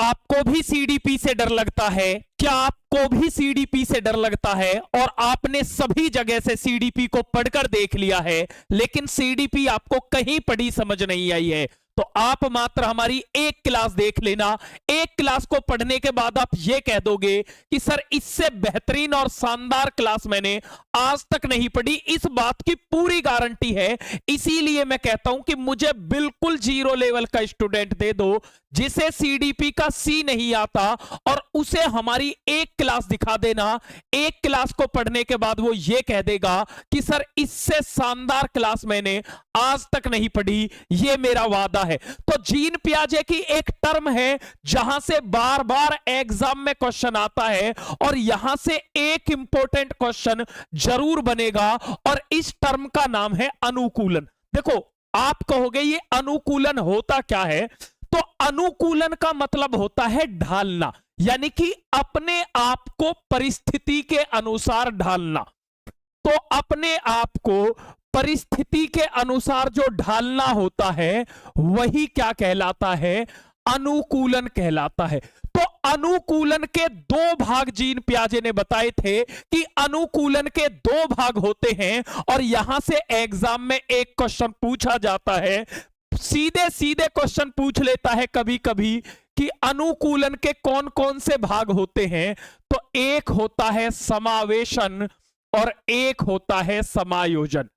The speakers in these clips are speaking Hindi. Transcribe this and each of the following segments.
आपको भी सीडीपी से डर लगता है? क्या आपको भी सीडीपी से डर लगता है और आपने सभी जगह से सीडीपी को पढ़कर देख लिया है, लेकिन सीडीपी आपको कहीं पढ़ी समझ नहीं आई है? तो आप मात्र हमारी एक क्लास देख लेना। एक क्लास को पढ़ने के बाद आप यह कह दोगे कि सर इससे बेहतरीन और शानदार क्लास मैंने आज तक नहीं पढ़ी। इस बात की पूरी गारंटी है। इसीलिए मैं कहता हूं कि मुझे बिल्कुल 0 लेवल का स्टूडेंट दे दो जिसे सीडीपी का सी नहीं आता और उसे हमारी एक क्लास दिखा देना। एक क्लास को पढ़ने के बाद वो ये कह देगा कि सर इससे शानदार क्लास मैंने आज तक नहीं पढ़ी, ये मेरा वादा है। तो जीन पियाजे की एक टर्म है जहां से बार बार एग्जाम में क्वेश्चन आता है और यहां से एक इंपॉर्टेंट क्वेश्चन जरूर बनेगा और इस टर्म का नाम है अनुकूलन। देखो, आप कहोगे ये अनुकूलन होता क्या है? तो अनुकूलन का मतलब होता है ढालना, यानी कि अपने आप को परिस्थिति के अनुसार ढालना। तो अपने आप को परिस्थिति के अनुसार जो ढालना होता है वही क्या कहलाता है? अनुकूलन कहलाता है। तो अनुकूलन के 2 भाग जीन पियाजे ने बताए थे कि अनुकूलन के 2 भाग होते हैं और यहां से एग्जाम में एक क्वेश्चन पूछा जाता है, सीधे सीधे क्वेश्चन पूछ लेता है कभी कभी कि अनुकूलन के कौन कौन से भाग होते हैं। तो एक होता है समावेशन और एक होता है समायोजन।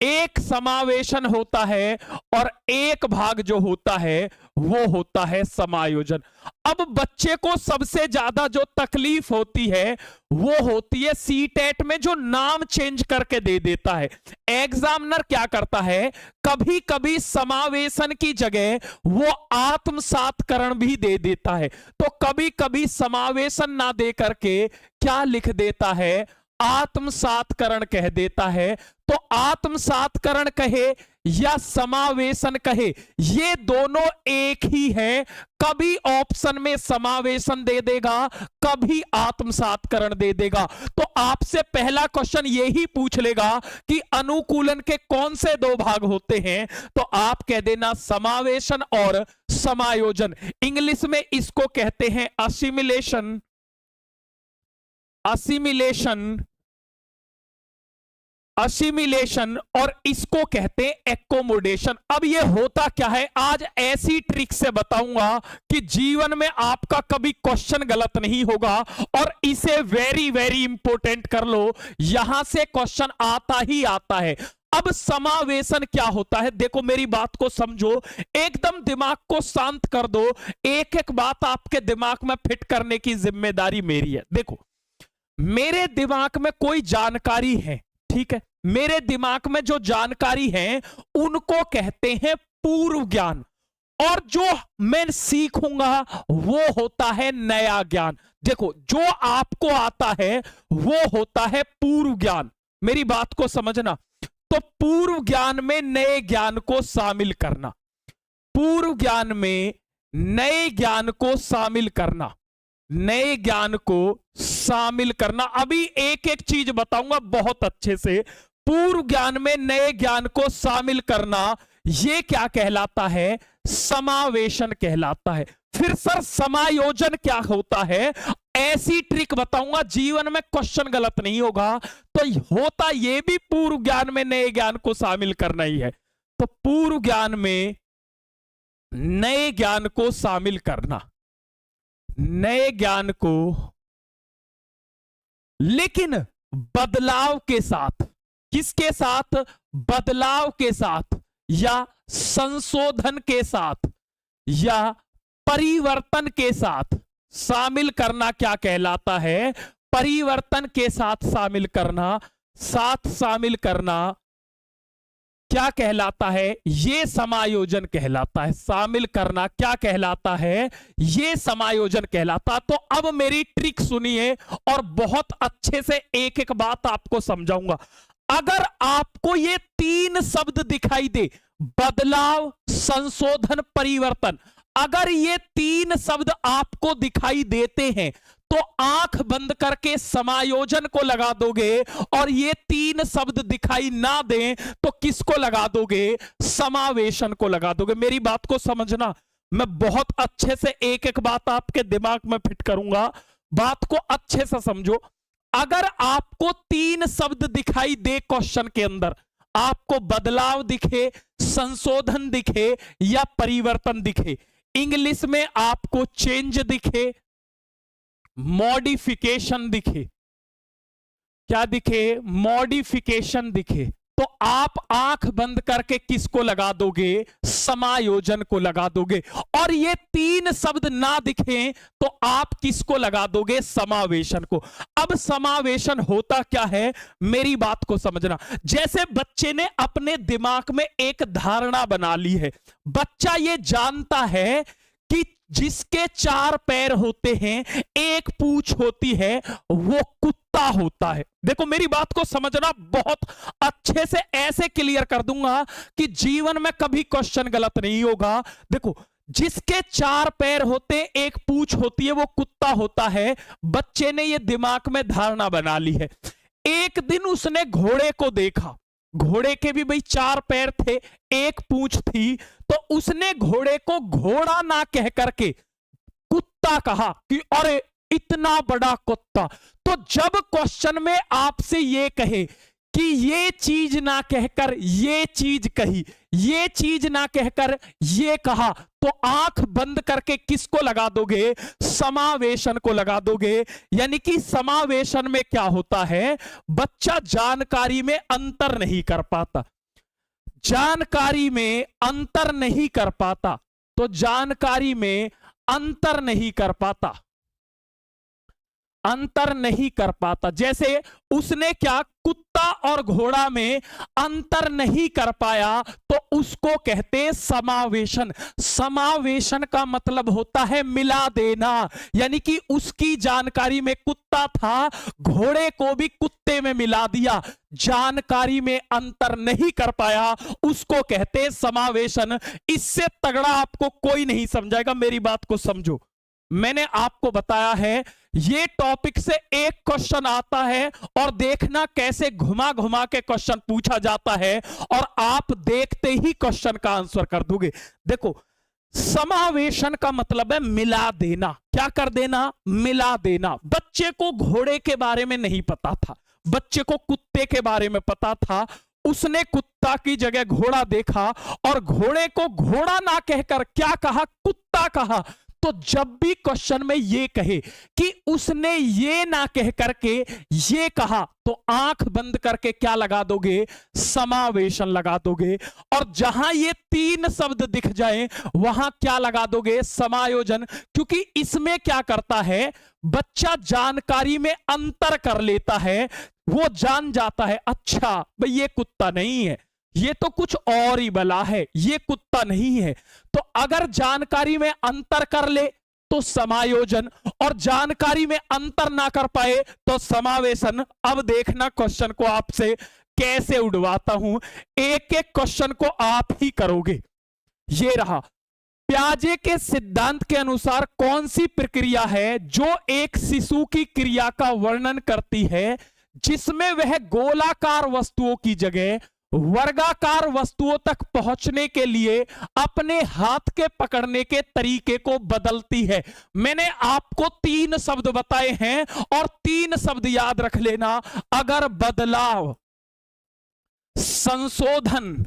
एक समावेशन होता है और एक भाग जो होता है वो होता है समायोजन। अब बच्चे को सबसे ज्यादा जो तकलीफ होती है वो होती है सीटेट में जो नाम चेंज करके दे देता है। एग्जामिनर क्या करता है, कभी कभी समावेशन की जगह वो आत्मसातकरण भी दे देता है। तो कभी कभी समावेशन ना दे करके क्या लिख देता है, आत्मसातकरण कह देता है। तो आत्मसातकरण कहे या समावेशन कहे, ये दोनों एक ही है। कभी ऑप्शन में समावेशन दे देगा, कभी आत्मसातकरण दे देगा। तो आपसे पहला क्वेश्चन यही पूछ लेगा कि अनुकूलन के कौन से 2 भाग होते हैं, तो आप कह देना समावेशन और समायोजन। इंग्लिश में इसको कहते हैं असिमिलेशन, असिमिलेशन, असिमिलेशन, और इसको कहते हैं एकोमोडेशन। अब ये होता क्या है, आज ऐसी ट्रिक से बताऊंगा कि जीवन में आपका कभी क्वेश्चन गलत नहीं होगा और इसे वेरी वेरी इंपॉर्टेंट कर लो, यहां से क्वेश्चन आता ही आता है। अब समावेशन क्या होता है, देखो मेरी बात को समझो, एकदम दिमाग को शांत कर दो। एक एक बात आपके दिमाग में फिट करने की जिम्मेदारी मेरी है। देखो, मेरे दिमाग में कोई जानकारी है, ठीक है, मेरे दिमाग में जो जानकारी है उनको कहते हैं पूर्व ज्ञान, और जो मैं सीखूंगा वो होता है नया ज्ञान। देखो, जो आपको आता है वो होता है पूर्व ज्ञान। मेरी बात को समझना। तो पूर्व ज्ञान में नए ज्ञान को शामिल करना, पूर्व ज्ञान में नए ज्ञान को शामिल करना, नए ज्ञान को शामिल करना। अभी एक एक चीज बताऊंगा बहुत अच्छे से। पूर्व ज्ञान में नए ज्ञान को शामिल करना, यह क्या कहलाता है? समावेशन कहलाता है। फिर सर समायोजन क्या होता है? ऐसी ट्रिक बताऊंगा जीवन में क्वेश्चन गलत नहीं होगा। तो होता यह भी पूर्व ज्ञान में नए ज्ञान को शामिल करना ही है। तो पूर्व ज्ञान में नए ज्ञान को शामिल करना, नए ज्ञान को, लेकिन बदलाव के साथ। किसके साथ? बदलाव के साथ या संशोधन के साथ या परिवर्तन के साथ शामिल करना क्या कहलाता है? परिवर्तन के साथ शामिल करना, साथ शामिल करना क्या कहलाता है? ये समायोजन कहलाता है। शामिल करना क्या कहलाता है? ये समायोजन कहलाता है। तो अब मेरी ट्रिक सुनिए और बहुत अच्छे से एक एक बात आपको समझाऊंगा। अगर आपको ये 3 शब्द दिखाई दे, बदलाव, संशोधन, परिवर्तन, अगर ये 3 शब्द आपको दिखाई देते हैं तो आंख बंद करके समायोजन को लगा दोगे, और ये 3 शब्द दिखाई ना दें तो किसको लगा दोगे? समावेशन को लगा दोगे। मेरी बात को समझना। मैं बहुत अच्छे से एक एक बात आपके दिमाग में फिट करूंगा, बात को अच्छे से समझो। अगर आपको 3 शब्द दिखाई दे क्वेश्चन के अंदर, आपको बदलाव दिखे, संशोधन दिखे या परिवर्तन दिखे, इंग्लिश में आपको चेंज दिखे, मॉडिफिकेशन दिखे, क्या दिखे, मॉडिफिकेशन दिखे, तो आप आंख बंद करके किसको लगा दोगे, समायोजन को लगा दोगे। और ये 3 शब्द ना दिखे तो आप किसको लगा दोगे, समावेशन को। अब समावेशन होता क्या है, मेरी बात को समझना। जैसे बच्चे ने अपने दिमाग में एक धारणा बना ली है, बच्चा ये जानता है कि जिसके 4 पैर होते हैं, एक पूंछ होती है, वो कुत्ता होता है। देखो मेरी बात को समझना, बहुत अच्छे से ऐसे क्लियर कर दूंगा कि जीवन में कभी क्वेश्चन गलत नहीं होगा। देखो, जिसके 4 पैर होते, एक पूंछ होती है, वो कुत्ता होता है। बच्चे ने ये दिमाग में धारणा बना ली है। एक दिन उसने घोड़े को देखा, घोड़े के भी भाई 4 पैर थे, एक पूंछ थी, तो उसने घोड़े को घोड़ा ना कह करके कुत्ता कहा कि अरे इतना बड़ा कुत्ता। तो जब क्वेश्चन में आपसे ये कहे कि ये चीज ना कहकर ये चीज कही, ये चीज ना कहकर ये कहा, तो आंख बंद करके किसको लगा दोगे, समावेशन को लगा दोगे। यानी कि समावेशन में क्या होता है, बच्चा जानकारी में अंतर नहीं कर पाता, जानकारी में अंतर नहीं कर पाता, तो जानकारी में अंतर नहीं कर पाता, अंतर नहीं कर पाता। जैसे उसने क्या, कुत्ता और घोड़ा में अंतर नहीं कर पाया, तो उसको कहते हैं समावेशन। समावेशन का मतलब होता है मिला देना। यानी कि उसकी जानकारी में कुत्ता था, घोड़े को भी कुत्ते में मिला दिया, जानकारी में अंतर नहीं कर पाया, उसको कहते हैं समावेशन। इससे तगड़ा आपको कोई नहीं समझाएगा, मेरी बात को समझो। मैंने आपको बताया है ये टॉपिक से एक क्वेश्चन आता है और देखना कैसे घुमा घुमा के क्वेश्चन पूछा जाता है और आप देखते ही क्वेश्चन का आंसर कर दोगे। देखो, समावेशन का मतलब है मिला देना। क्या कर देना, मिला देना। बच्चे को घोड़े के बारे में नहीं पता था, बच्चे को कुत्ते के बारे में पता था। उसने कुत्ता की जगह घोड़ा देखा और घोड़े को घोड़ा ना कहकर क्या कहा, कुत्ता कहा। तो जब भी क्वेश्चन में ये कहे कि उसने ये ना कह करके ये कहा, तो आंख बंद करके क्या लगा दोगे, समावेशन लगा दोगे। और जहां ये 3 शब्द दिख जाए वहां क्या लगा दोगे, समायोजन। क्योंकि इसमें क्या करता है, बच्चा जानकारी में अंतर कर लेता है, वो जान जाता है अच्छा भाई ये कुत्ता नहीं है, ये तो कुछ और ही बला है, ये कुत्ता नहीं है। तो अगर जानकारी में अंतर कर ले तो समायोजन, और जानकारी में अंतर ना कर पाए तो समावेशन। अब देखना क्वेश्चन को आपसे कैसे उड़वाता हूं, एक एक क्वेश्चन को आप ही करोगे। ये रहा, प्याजे के सिद्धांत के अनुसार कौन सी प्रक्रिया है जो एक शिशु की क्रिया का वर्णन करती है, जिसमें वह गोलाकार वस्तुओं की जगह वर्गाकार वस्तुओं तक पहुंचने के लिए अपने हाथ के पकड़ने के तरीके को बदलती है। मैंने आपको 3 शब्द बताए हैं और 3 शब्द याद रख लेना। अगर बदलाव, संशोधन,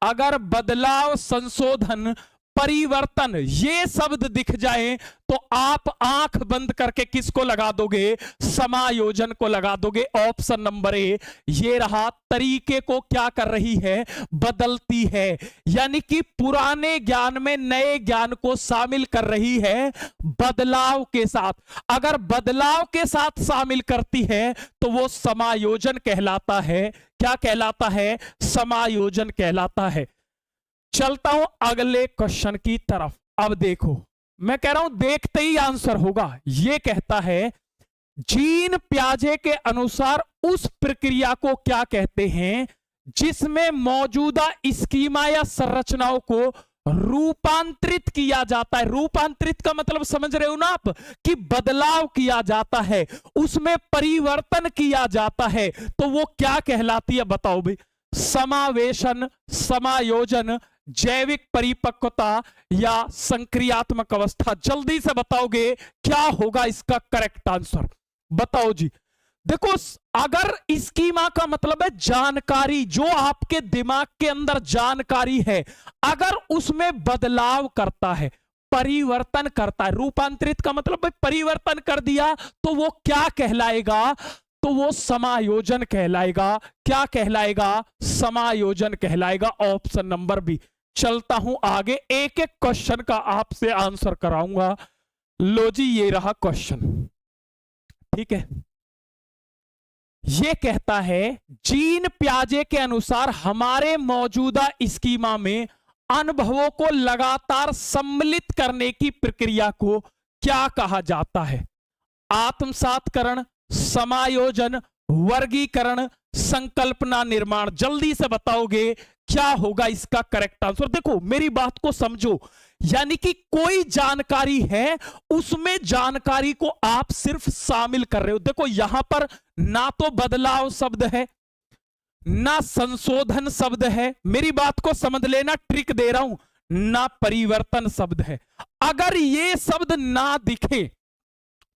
अगर बदलाव, संशोधन, परिवर्तन, ये शब्द दिख जाए तो आप आंख बंद करके किसको लगा दोगे, समायोजन को लगा दोगे। ऑप्शन नंबर ए ये रहा, तरीके को क्या कर रही है, बदलती है। यानी कि पुराने ज्ञान में नए ज्ञान को शामिल कर रही है बदलाव के साथ। अगर बदलाव के साथ शामिल करती है तो वो समायोजन कहलाता है। क्या कहलाता है, समायोजन कहलाता है। चलता हूं अगले क्वेश्चन की तरफ। अब देखो, मैं कह रहा हूं देखते ही आंसर होगा। यह कहता है जीन पियाजे के अनुसार उस प्रक्रिया को क्या कहते हैं जिसमें मौजूदा स्कीमा या संरचनाओं को रूपांतरित किया जाता है। रूपांतरित का मतलब समझ रहे हो ना आप, कि बदलाव किया जाता है, उसमें परिवर्तन किया जाता है, तो वो क्या कहलाती है, बताओ भाई। समावेशन, समायोजन, जैविक परिपक्वता या संक्रियात्मक अवस्था? जल्दी से बताओगे क्या होगा इसका करेक्ट आंसर? बताओ जी। देखो, अगर स्कीमा का मतलब है जानकारी, जो आपके दिमाग के अंदर जानकारी है, अगर उसमें बदलाव करता है, परिवर्तन करता है, रूपांतरित का मतलब है परिवर्तन कर दिया, तो वो क्या कहलाएगा? तो वो समायोजन कहलाएगा। क्या कहलाएगा? समायोजन कहलाएगा। Option number B. चलता हूं आगे, एक एक क्वेश्चन का आपसे आंसर कराऊंगा। लो जी, ये रहा क्वेश्चन, ठीक है। ये कहता है जीन पियाजे के अनुसार हमारे मौजूदा स्कीमा में अनुभवों को लगातार सम्मिलित करने की प्रक्रिया को क्या कहा जाता है? आत्मसातकरण, समायोजन, वर्गीकरण, संकल्पना, निर्माण। जल्दी से बताओगे क्या होगा इसका करेक्ट आंसर? देखो, मेरी बात को समझो, यानी कि कोई जानकारी है, उसमें जानकारी को आप सिर्फ शामिल कर रहे हो। देखो, यहां पर ना तो बदलाव शब्द है, ना संशोधन शब्द है, मेरी बात को समझ लेना, ट्रिक दे रहा हूं, ना परिवर्तन शब्द है। अगर ये शब्द ना दिखे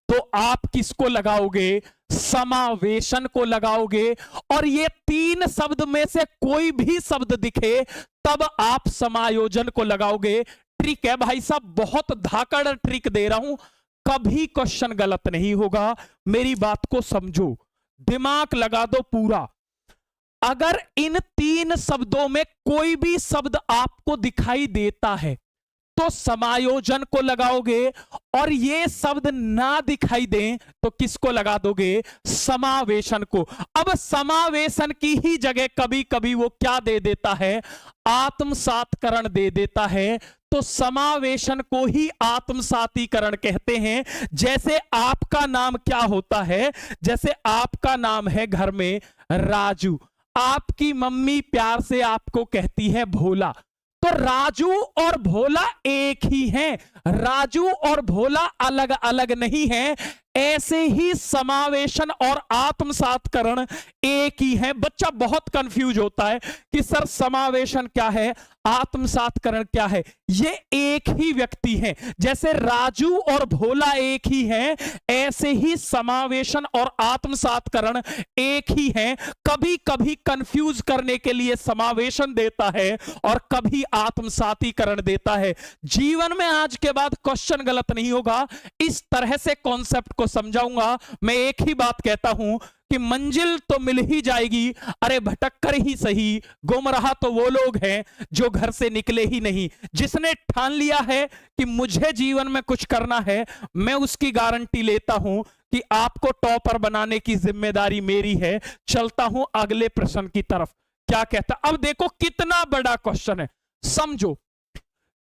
तो आप किसको लगाओगे? समावेशन को लगाओगे। और ये तीन शब्द में से कोई भी शब्द दिखे तब आप समायोजन को लगाओगे। ट्रिक है भाई साहब, बहुत धाकड़ ट्रिक दे रहा हूं, कभी क्वेश्चन गलत नहीं होगा। मेरी बात को समझो, दिमाग लगा दो पूरा। अगर इन तीन शब्दों में कोई भी शब्द आपको दिखाई देता है तो समायोजन को लगाओगे, और ये शब्द ना दिखाई दें तो किसको लगा दोगे? समावेशन को। अब समावेशन की ही जगह कभी कभी वो क्या दे देता है? आत्मसातीकरण दे देता है। तो समावेशन को ही आत्मसातीकरण कहते हैं। जैसे आपका नाम क्या होता है? जैसे आपका नाम है घर में राजू, आपकी मम्मी प्यार से आपको कहती है भोला, तो राजू और भोला एक ही हैं, राजू और भोला अलग अलग नहीं हैं। ऐसे ही समावेशन और आत्मसातीकरण एक ही है। बच्चा बहुत कंफ्यूज होता है कि सर समावेशन क्या है, आत्मसातीकरण क्या है? ये एक ही व्यक्ति है। जैसे राजू और भोला एक ही हैं, ऐसे ही समावेशन और आत्मसातीकरण एक ही हैं। कभी कभी कंफ्यूज करने के लिए समावेशन देता है और कभी आत्मसातीकरण देता है। जीवन में आज के बाद क्वेश्चन गलत नहीं होगा, इस तरह से कॉन्सेप्ट को समझाऊंगा। मैं एक ही बात कहता हूं कि मंजिल तो मिल ही जाएगी, अरे भटक कर ही सही। गुमराह तो वो लोग हैं जो घर से निकले ही नहीं। जिसने ठान लिया है कि मुझे जीवन में कुछ करना है, मैं उसकी गारंटी लेता हूं कि आपको टॉपर बनाने की जिम्मेदारी मेरी है। चलता हूं अगले प्रश्न की तरफ। क्या कहता? अब देखो कितना बड़ा क्वेश्चन है, समझो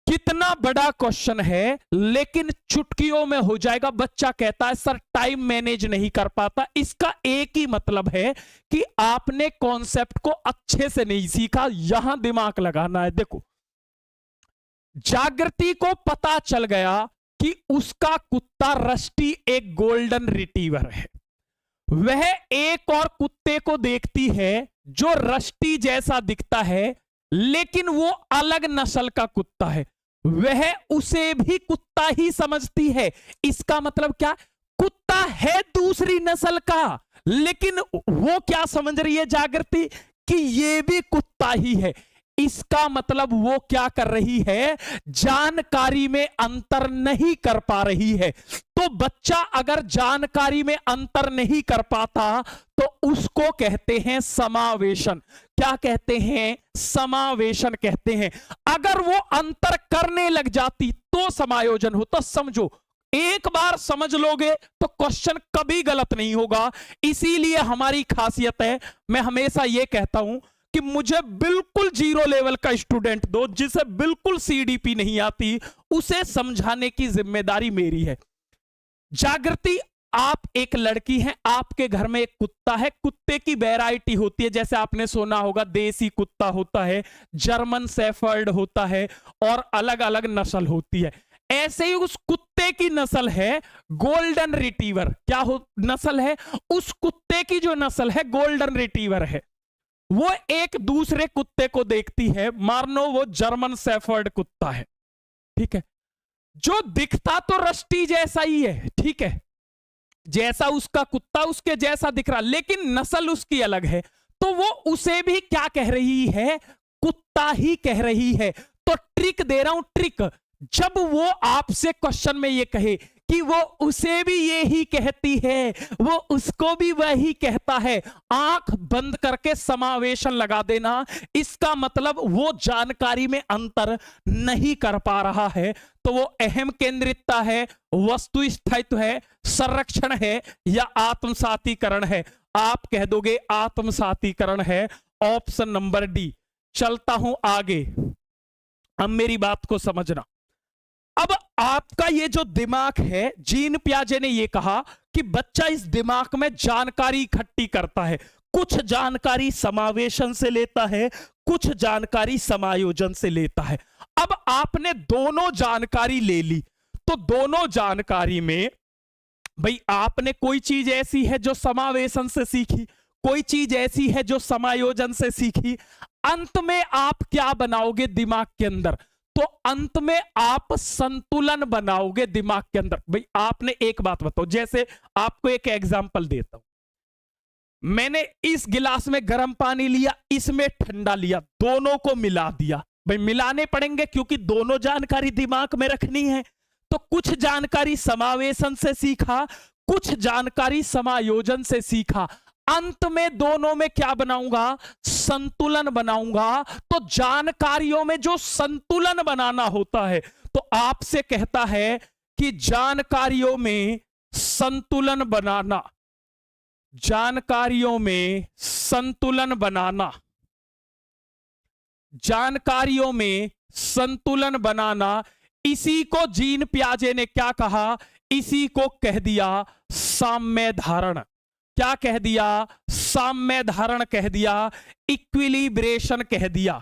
कितना बड़ा क्वेश्चन है, लेकिन चुटकियों में हो जाएगा। बच्चा कहता है सर टाइम मैनेज नहीं कर पाता। इसका एक ही मतलब है कि आपने कॉन्सेप्ट को अच्छे से नहीं सीखा। यहां दिमाग लगाना है। देखो, जागृति को पता चल गया कि उसका कुत्ता रस्टी एक गोल्डन रिट्रीवर है। वह एक और कुत्ते को देखती है जो रस्टी जैसा दिखता है, लेकिन वो अलग नस्ल का कुत्ता है। वह उसे भी कुत्ता ही समझती है। इसका मतलब क्या? कुत्ता है दूसरी नस्ल का, लेकिन वो क्या समझ रही है जागृति? कि ये भी कुत्ता ही है। इसका मतलब वो क्या कर रही है? जानकारी में अंतर नहीं कर पा रही है। तो बच्चा अगर जानकारी में अंतर नहीं कर पाता तो उसको कहते हैं समावेशन। क्या कहते हैं? समावेशन कहते हैं। अगर वो अंतर करने लग जाती तो समायोजन होता। समझो, एक बार समझ लोगे तो क्वेश्चन कभी गलत नहीं होगा। इसीलिए हमारी खासियत है, मैं हमेशा यह कहता हूं कि मुझे बिल्कुल जीरो लेवल का स्टूडेंट दो, जिसे बिल्कुल सीडीपी नहीं आती, उसे समझाने की जिम्मेदारी मेरी है। जागृति, आप एक लड़की हैं, आपके घर में एक कुत्ता है। कुत्ते की वैरायटी होती है, जैसे आपने सुना होगा देसी कुत्ता होता है, जर्मन शेफर्ड होता है, और अलग अलग नस्ल होती है। ऐसे ही उस कुत्ते की नस्ल है गोल्डन रिट्रीवर। क्या नस्ल है? उस कुत्ते की जो नस्ल है गोल्डन रिट्रीवर है। वो एक दूसरे कुत्ते को देखती है, मानो वो जर्मन शेफर्ड कुत्ता है, ठीक है, जो दिखता तो रस्टी जैसा ही है, ठीक है, जैसा उसका कुत्ता उसके जैसा दिख रहा, लेकिन नस्ल उसकी अलग है, तो वो उसे भी क्या कह रही है, कुत्ता ही कह रही है। तो ट्रिक दे रहा हूं, ट्रिक। जब वो आपसे क्वेश्चन में ये कहे कि वो उसे भी ये ही कहती है, वो उसको भी वही कहता है, आंख बंद करके समावेशन लगा देना। इसका मतलब वो जानकारी में अंतर नहीं कर पा रहा है, तो वो अहम केंद्रितता है, वस्तु स्थायित्व है, संरक्षण है या आत्मसातीकरण है। आप कह दोगे आत्मसातीकरण है, ऑप्शन नंबर डी। चलता हूं आगे, अब मेरी बात को समझना। अब आपका ये जो दिमाग है, जीन पियाजे ने ये कहा कि बच्चा इस दिमाग में जानकारी इकट्ठी करता है, कुछ जानकारी समावेशन से लेता है, कुछ जानकारी समायोजन से लेता है। अब आपने दोनों जानकारी ले ली, तो दोनों जानकारी में भाई आपने कोई चीज ऐसी है जो समावेशन से सीखी, कोई चीज ऐसी है जो समायोजन से सीखी, अंत में आप क्या बनाओगे दिमाग के अंदर, तो अंत में आप संतुलन बनाओगे दिमाग के अंदर। भाई आपने एक बात बताओ, जैसे आपको एक एग्जांपल देता हूं, मैंने इस गिलास में गर्म पानी लिया, इसमें ठंडा लिया, दोनों को मिला दिया। भाई मिलाने पड़ेंगे क्योंकि दोनों जानकारी दिमाग में रखनी है, तो कुछ जानकारी समावेशन से सीखा, कुछ जानकारी समायोजन से सीखा, अंत में दोनों में क्या बनाऊंगा, संतुलन बनाऊंगा। तो जानकारियों में जो संतुलन बनाना होता है, तो आपसे कहता है कि जानकारियों में संतुलन बनाना, जानकारियों में संतुलन बनाना, जानकारियों में संतुलन बनाना, इसी को जीन पियाजे ने क्या कहा, इसी को कह दिया साम्य धारण। क्या कह दिया, साम्य धारण कह दिया, इक्विलिब्रेशन कह दिया।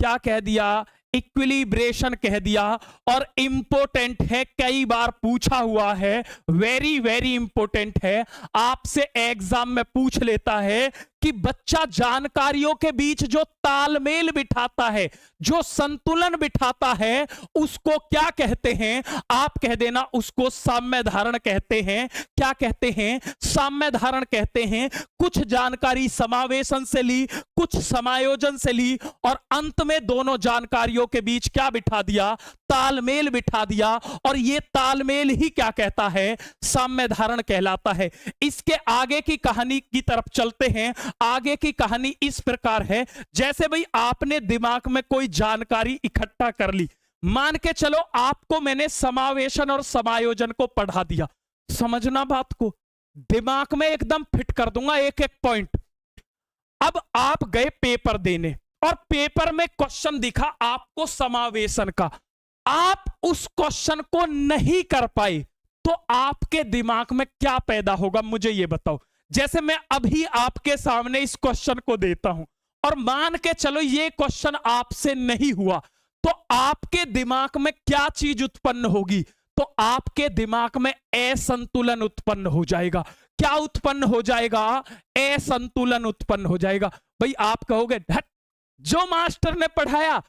क्या कह दिया, इक्विलिब्रेशन कह दिया। और इंपॉर्टेंट है, कई बार पूछा हुआ है, वेरी वेरी इंपॉर्टेंट है, आपसे एग्जाम में पूछ लेता है कि बच्चा जानकारियों के बीच जो तालमेल बिठाता है, जो संतुलन बिठाता है, उसको क्या कहते हैं, आप कह देना उसको साम्य धारण कहते हैं। क्या कहते हैं, साम्य धारण कहते हैं। कुछ जानकारी समावेशन से ली, कुछ समायोजन से ली, और अंत में दोनों जानकारियों के बीच क्या बिठा दिया, तालमेल बिठा दिया, और ये तालमेल ही क्या कहता है, साम्य धारण कहलाता है। इसके आगे की कहानी की तरफ चलते हैं। आगे की कहानी इस प्रकार है, जैसे भाई आपने दिमाग में कोई जानकारी इकट्ठा कर ली, मान के चलो आपको मैंने समावेशन और समायोजन को पढ़ा दिया, समझना बात को, दिमाग में एकदम फिट कर दूंगा एक एक पॉइंट। अब आप गए पेपर देने, और पेपर में क्वेश्चन दिखा आपको समावेशन का, आप उस क्वेश्चन को नहीं कर पाए, तो आपके दिमाग में क्या पैदा होगा, मुझे यह बताओ। जैसे मैं अभी आपके सामने इस क्वेश्चन को देता हूं, और मान के चलो ये क्वेश्चन आपसे नहीं हुआ, तो आपके दिमाग में क्या चीज उत्पन्न होगी, तो आपके दिमाग में असंतुलन उत्पन्न हो जाएगा। क्या उत्पन्न हो जाएगा, असंतुलन उत्पन्न हो जाएगा। भाई आप कहोगे हट, जो मास्टर ने पढ़ाया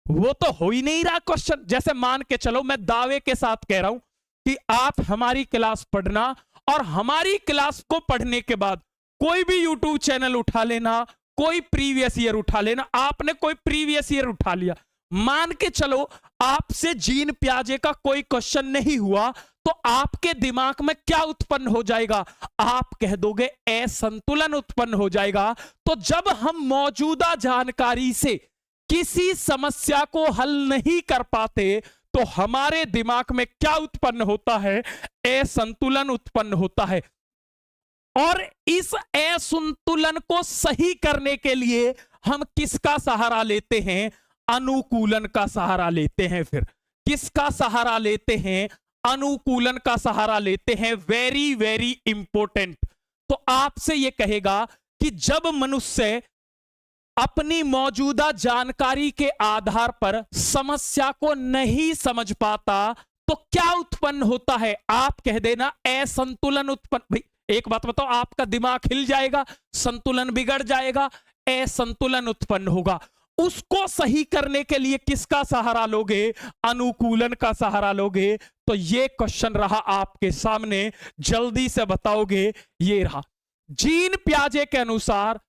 वो तो हो ही नहीं रहा क्वेश्चन। जैसे मान के चलो, मैं दावे के साथ कह रहा हूं कि आप हमारी क्लास पढ़ना, और हमारी क्लास को पढ़ने के बाद कोई भी यूट्यूब चैनल उठा लेना, कोई प्रीवियस ईयर उठा लेना, आपने कोई प्रीवियस ईयर उठा लिया, मान के चलो आपसे जीन पियाजे का कोई क्वेश्चन नहीं हुआ, तो आपके दिमाग में क्या उत्पन्न हो जाएगा, आप कह दोगे असंतुलन उत्पन्न हो जाएगा। तो जब हम मौजूदा जानकारी से किसी समस्या को हल नहीं कर पाते, तो हमारे दिमाग में क्या उत्पन्न होता है, असंतुलन उत्पन्न होता है। और इस असंतुलन को सही करने के लिए हम किसका सहारा लेते हैं, अनुकूलन का सहारा लेते हैं। फिर किसका सहारा लेते हैं, अनुकूलन का सहारा लेते हैं। Very very important. तो आपसे यह कहेगा कि जब मनुष्य अपनी मौजूदा जानकारी के आधार पर समस्या को नहीं समझ पाता, तो क्या उत्पन्न होता है, आप कह देना असंतुलन उत्पन्न। भाई एक बात बताओ, आपका दिमाग हिल जाएगा, संतुलन बिगड़ जाएगा, असंतुलन उत्पन्न होगा। उसको सही करने के लिए किसका सहारा लोगे? अनुकूलन का सहारा लोगे। तो ये क्वेश्चन रहा आपके सामने, जल्दी से बताओगे। ये रहा, जीन पियाजे के अनुसार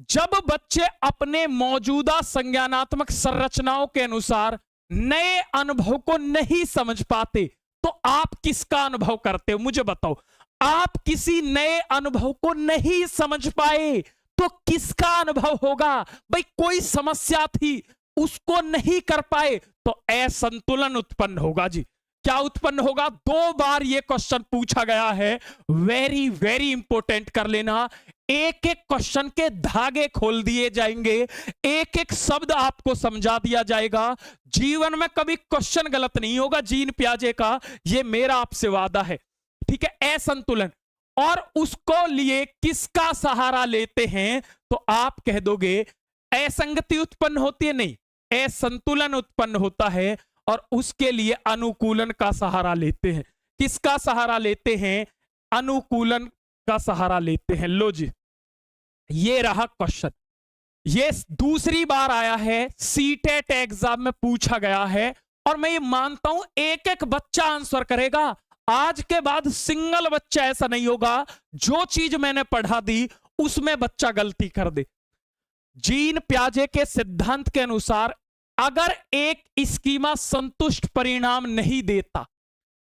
जब बच्चे अपने मौजूदा संज्ञानात्मक संरचनाओं के अनुसार नए अनुभव को नहीं समझ पाते तो आप किसका अनुभव करते हो? मुझे बताओ। आप किसी नए अनुभव को नहीं समझ पाए तो किसका अनुभव होगा? भाई कोई समस्या थी, उसको नहीं कर पाए तो असंतुलन उत्पन्न होगा जी। क्या उत्पन्न होगा? 2 बार ये क्वेश्चन पूछा गया है, वेरी वेरी इंपॉर्टेंट कर लेना। एक एक क्वेश्चन के धागे खोल दिए जाएंगे, एक एक शब्द आपको समझा दिया जाएगा। जीवन में कभी क्वेश्चन गलत नहीं होगा जीन पियाजे का, ये मेरा आपसे वादा है, ठीक है। असंतुलन, और उसको लिए किसका सहारा लेते हैं? तो आप कह दोगे असंगति उत्पन्न होती है, नहीं, असंतुलन उत्पन्न होता है और उसके लिए अनुकूलन का सहारा लेते हैं। किसका सहारा लेते हैं? अनुकूलन का सहारा लेते हैं। लो जी, ये रहा क्वेश्चन। ये दूसरी बार आया है, सीटेट एग्जाम में पूछा गया है, और मैं ये मानता हूं एक एक बच्चा आंसर करेगा। आज के बाद सिंगल बच्चा ऐसा नहीं होगा जो चीज मैंने पढ़ा दी उसमें बच्चा गलती कर दे। जीन पियाजे के सिद्धांत के अनुसार अगर एक स्कीमा संतुष्ट परिणाम नहीं देता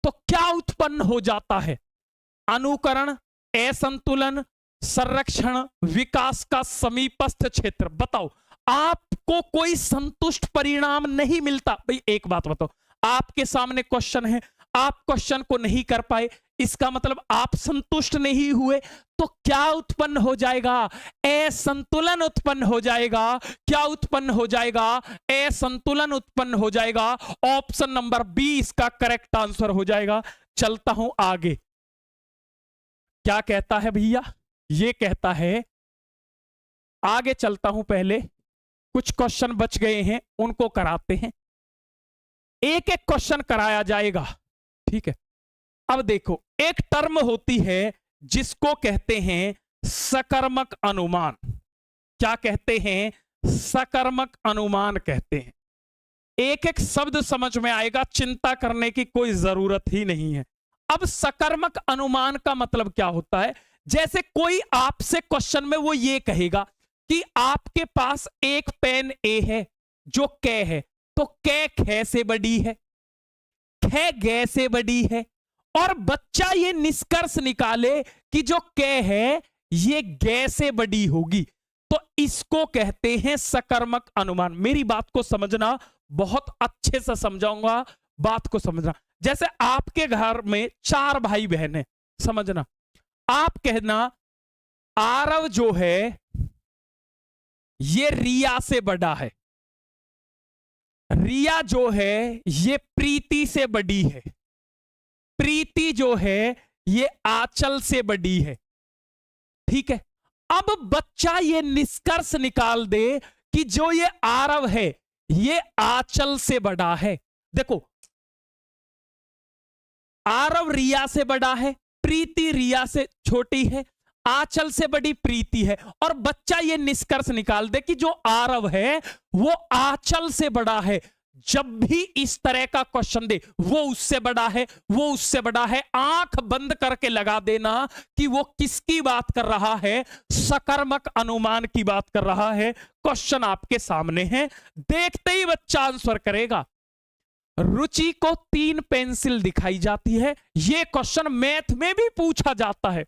तो क्या उत्पन्न हो जाता है? अनुकरण, असंतुलन, संरक्षण, विकास का समीपस्थ क्षेत्र। बताओ, आपको कोई संतुष्ट परिणाम नहीं मिलता। भाई एक बात बताओ, आपके सामने क्वेश्चन है, आप क्वेश्चन को नहीं कर पाए, इसका मतलब आप संतुष्ट नहीं हुए, तो क्या उत्पन्न हो जाएगा? असंतुलन उत्पन्न हो जाएगा। क्या उत्पन्न हो जाएगा? असंतुलन उत्पन्न हो जाएगा। ऑप्शन नंबर बी इसका करेक्ट आंसर हो जाएगा। चलता हूं आगे, क्या कहता है भैया? ये कहता है, आगे चलता हूं, पहले कुछ क्वेश्चन बच गए हैं उनको कराते हैं, एक एक क्वेश्चन कराया जाएगा, ठीक है। अब देखो, एक टर्म होती है जिसको कहते हैं सकर्मक अनुमान। क्या कहते हैं? सकर्मक अनुमान कहते हैं। एक एक शब्द समझ में आएगा, चिंता करने की कोई जरूरत ही नहीं है। अब सकर्मक अनुमान का मतलब क्या होता है? जैसे कोई आपसे क्वेश्चन में वो ये कहेगा कि आपके पास एक पेन ए है जो कै है, तो कै खे से बड़ी है, खे गे से बड़ी है, और बच्चा ये निष्कर्ष निकाले कि जो कै है ये गे से बड़ी होगी, तो इसको कहते हैं सकर्मक अनुमान। मेरी बात को समझना, बहुत अच्छे से समझाऊंगा, बात को समझना। जैसे आपके घर में 4 भाई बहन है, समझना, आप कहना आरव जो है ये रिया से बड़ा है, रिया जो है ये प्रीति से बड़ी है, प्रीति जो है ये आंचल से बड़ी है, ठीक है। अब बच्चा ये निष्कर्ष निकाल दे कि जो ये आरव है ये आंचल से बड़ा है। देखो, आरव रिया से बड़ा है, प्रीति रिया से छोटी है, आंचल से बड़ी प्रीति है, और बच्चा ये निष्कर्ष निकाल दे कि जो आरव है वो आंचल से बड़ा है। जब भी इस तरह का क्वेश्चन दे, वो उससे बड़ा है, वो उससे बड़ा है, आंख बंद करके लगा देना कि वो किसकी बात कर रहा है? सकर्मक अनुमान की बात कर रहा है। क्वेश्चन आपके सामने है, देखते ही बच्चा आंसर करेगा। रुचि को 3 पेंसिल दिखाई जाती है, यह क्वेश्चन मैथ में भी पूछा जाता है।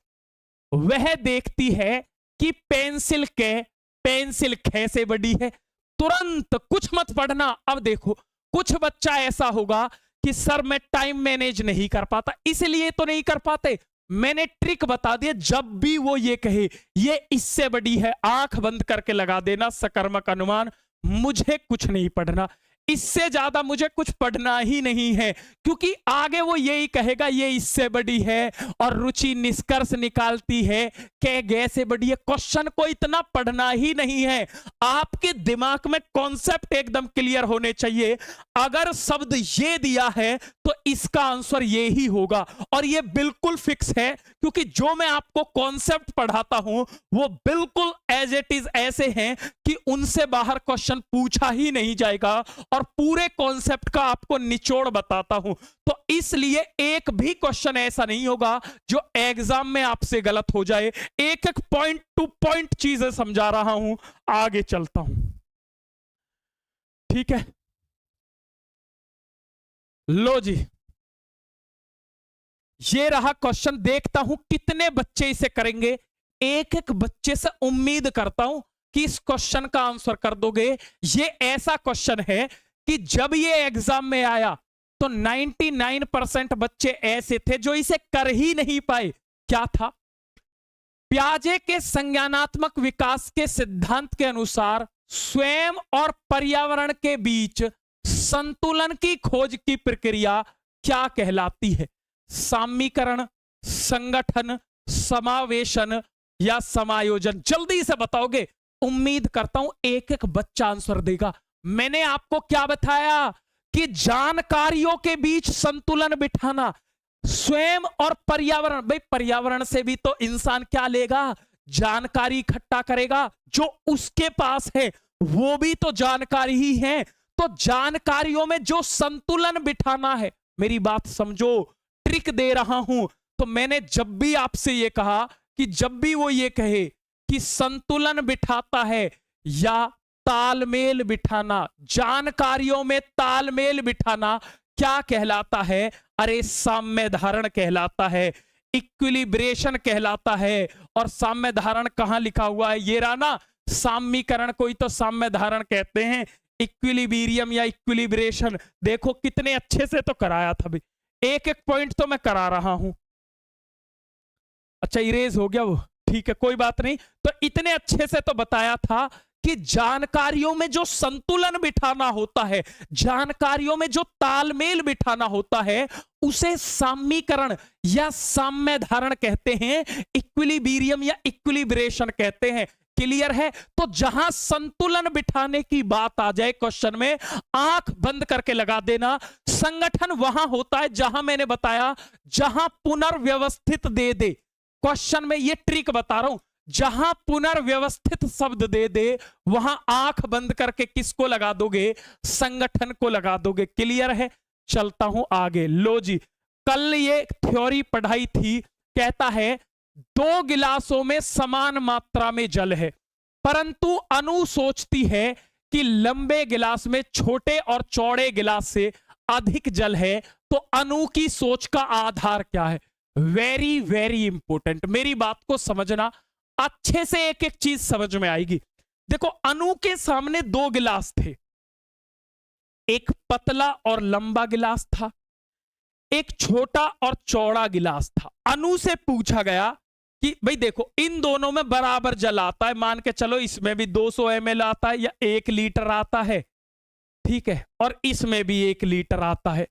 वह देखती है कि पेंसिल खे से बड़ी है। तुरंत कुछ मत पढ़ना। अब देखो, कुछ बच्चा ऐसा होगा कि सर मैं टाइम मैनेज नहीं कर पाता, इसलिए तो नहीं कर पाते। मैंने ट्रिक बता दिया, जब भी वो ये कहे ये इससे बड़ी है, आंख बंद करके लगा देना सकर्मक अनुमान। मुझे कुछ नहीं पढ़ना, इससे ज्यादा मुझे कुछ पढ़ना ही नहीं है, क्योंकि आगे वो यही कहेगा ये इससे बड़ी है, और रुचि निष्कर्ष निकालती है कि गे से बड़ी है। क्वेश्चन को इतना पढ़ना ही नहीं है। आपके दिमाग में कॉन्सेप्ट एकदम क्लियर होने चाहिए। अगर शब्द ये दिया है तो इसका आंसर ये ही होगा, और ये बिल्कुल फिक्स है क्योंकि जो मैं आपको कॉन्सेप्ट पढ़ाता हूं वो बिल्कुल एज इट इज ऐसे हैं कि उनसे बाहर क्वेश्चन पूछा ही नहीं जाएगा, और पूरे कॉन्सेप्ट का आपको निचोड़ बताता हूं। तो इसलिए एक भी क्वेश्चन ऐसा नहीं होगा जो एग्जाम में आपसे गलत हो जाए। एक एक पॉइंट टू पॉइंट चीजें समझा रहा हूं, आगे चलता हूं, ठीक है। लो जी, ये रहा क्वेश्चन, देखता हूं कितने बच्चे इसे करेंगे। एक एक बच्चे से उम्मीद करता हूं कि इस क्वेश्चन का आंसर कर दोगे। ये ऐसा क्वेश्चन है कि जब ये एग्जाम में आया तो 99% बच्चे ऐसे थे जो इसे कर ही नहीं पाए। क्या था? पियाजे के संज्ञानात्मक विकास के सिद्धांत के अनुसार स्वयं और पर्यावरण के बीच संतुलन की खोज की प्रक्रिया क्या कहलाती है? सामीकरण, संगठन, समावेशन या समायोजन? जल्दी से बताओगे। उम्मीद करता हूं एक एक बच्चा आंसर देगा। मैंने आपको क्या बताया कि जानकारियों के बीच संतुलन बिठाना, स्वयं और पर्यावरण। भाई पर्यावरण से भी तो इंसान क्या लेगा? जानकारी इकट्ठा करेगा। जो उसके पास है वो भी तो जानकारी ही है। तो जानकारियों में जो संतुलन बिठाना है, मेरी बात समझो, ट्रिक दे रहा हूं। तो मैंने जब भी आपसे ये कहा कि जब भी वो ये कहे कि संतुलन बिठाता है या तालमेल बिठाना, जानकारियों में तालमेल बिठाना क्या कहलाता है? अरे साम्य धारण कहलाता है, इक्विलिब्रेशन कहलाता है। और साम्य धारण कहां लिखा हुआ है? ये रहा ना, सामीकरण कोई तो साम्य धारण कहते हैं, इक्विलिब्रियम या इक्विलिब्रेशन। देखो कितने अच्छे से तो कराया था भाई, एक एक पॉइंट तो मैं करा रहा हूं। अच्छा इरेज हो गया वो, ठीक है कोई बात नहीं। तो इतने अच्छे से तो बताया था कि जानकारियों में जो संतुलन बिठाना होता है, जानकारियों में जो तालमेल बिठाना होता है, उसे सामीकरण या साम्य धारण कहते हैं, इक्विलिब्रियम या इक्विलिब्रेशन कहते हैं। क्लियर है? तो जहां संतुलन बिठाने की बात आ जाए क्वेश्चन में, आंख बंद करके लगा देना। संगठन वहां होता है जहां मैंने बताया, जहां पुनर्व्यवस्थित दे दे। क्वेश्चन में ये ट्रिक बता रहा हूं, जहां पुनर्व्यवस्थित शब्द दे दे वहां आंख बंद करके किसको लगा दोगे? संगठन को लगा दोगे। क्लियर है? चलता हूं आगे। लो जी, कल ये थ्योरी पढ़ाई थी, कहता है 2 गिलासों में समान मात्रा में जल है, परंतु अनु सोचती है कि लंबे गिलास में छोटे और चौड़े गिलास से अधिक जल है। तो अनु की सोच का आधार क्या है? वेरी वेरी इंपॉर्टेंट, मेरी बात को समझना अच्छे से, एक एक चीज समझ में आएगी। देखो अनु के सामने 2 गिलास थे, एक पतला और लंबा गिलास था, एक छोटा और चौड़ा गिलास था। अनु से पूछा गया कि भाई देखो इन दोनों में बराबर जल आता है, मान के चलो इसमें भी 200 ml आता है या 1 लीटर आता है, ठीक है, और इसमें भी 1 लीटर आता है।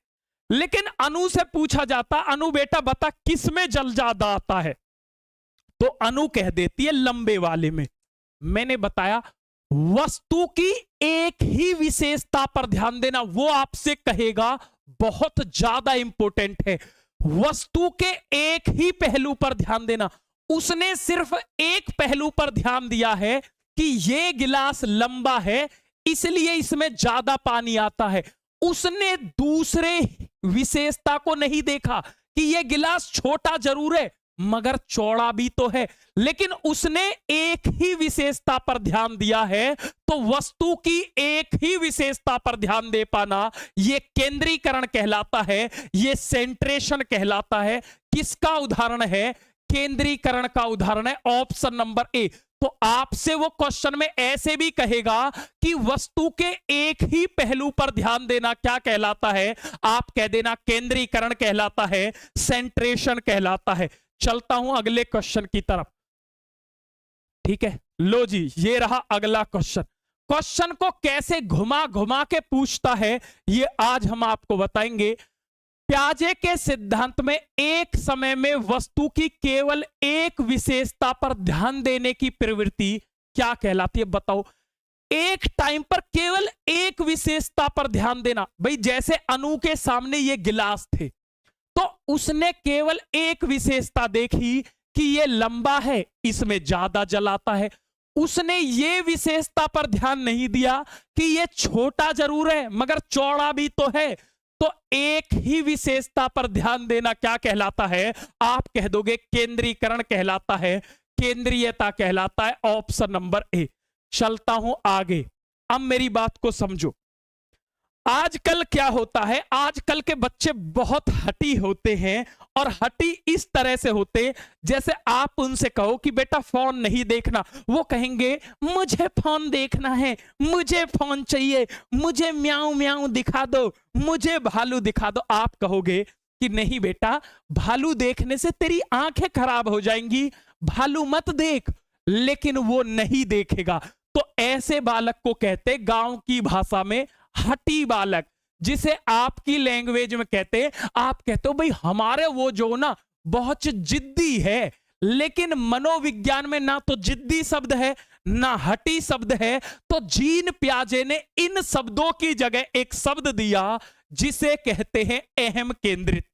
लेकिन अनु से पूछा जाता, अनु बेटा बता किस में जल ज्यादा आता है? तो अनु कह देती है लंबे वाले में। मैंने बताया वस्तु की एक ही विशेषता पर ध्यान देना, वो आपसे कहेगा, बहुत ज्यादा इंपॉर्टेंट है। वस्तु के एक ही पहलू पर ध्यान देना। उसने सिर्फ एक पहलू पर ध्यान दिया है कि ये गिलास लंबा है इसलिए इसमें ज्यादा पानी आता है। उसने दूसरे विशेषता को नहीं देखा कि ये गिलास छोटा जरूर है मगर चौड़ा भी तो है, लेकिन उसने एक ही विशेषता पर ध्यान दिया है। तो वस्तु की एक ही विशेषता पर ध्यान दे पाना, यह केंद्रीकरण कहलाता है, यह सेंट्रेशन कहलाता है। किसका उदाहरण है? केंद्रीकरण का उदाहरण है ऑप्शन नंबर ए। तो आपसे वो क्वेश्चन में ऐसे भी कहेगा कि वस्तु के एक ही पहलू पर ध्यान देना क्या कहलाता है? आप कह देना केंद्रीकरण कहलाता है, सेंट्रेशन कहलाता है। चलता हूं अगले क्वेश्चन की तरफ, ठीक है। लो जी, ये रहा अगला क्वेश्चन। क्वेश्चन को कैसे घुमा घुमा के पूछता है ये आज हम आपको बताएंगे। पियाजे के सिद्धांत में एक समय में वस्तु की केवल एक विशेषता पर ध्यान देने की प्रवृत्ति क्या कहलाती है? बताओ। एक टाइम पर केवल एक विशेषता पर ध्यान देना। भाई जैसे अनु के सामने ये गिलास थे तो उसने केवल एक विशेषता देखी कि ये लंबा है, इसमें ज्यादा जल आता है। उसने ये विशेषता पर ध्यान नहीं दिया कि ये छोटा जरूर है मगर चौड़ा भी तो है। तो एक ही विशेषता पर ध्यान देना क्या कहलाता है? आप कह दोगे केंद्रीकरण कहलाता है, केंद्रीयता कहलाता है। Option number A. चलता हूं आगे, अब मेरी बात को समझो। आजकल क्या होता है, आजकल के बच्चे बहुत हठी होते हैं और हठी इस तरह से होते जैसे आप उनसे कहो कि बेटा फोन नहीं देखना, वो कहेंगे मुझे फोन देखना है, मुझे फोन चाहिए, मुझे म्याऊं म्याऊं दिखा दो, मुझे भालू दिखा दो। आप कहोगे कि नहीं बेटा, भालू देखने से तेरी आंखें खराब हो जाएंगी, भालू मत देख। लेकिन वो नहीं देखेगा। तो ऐसे बालक को कहते गांव की भाषा में हठी बालक, जिसे आपकी लैंग्वेज में कहते, आप कहते हो भाई हमारे वो जो ना बहुत जिद्दी है। लेकिन मनोविज्ञान में ना तो जिद्दी शब्द है ना हठी शब्द है। तो जीन पियाजे ने इन शब्दों की जगह एक शब्द दिया जिसे कहते हैं अहम केंद्रित।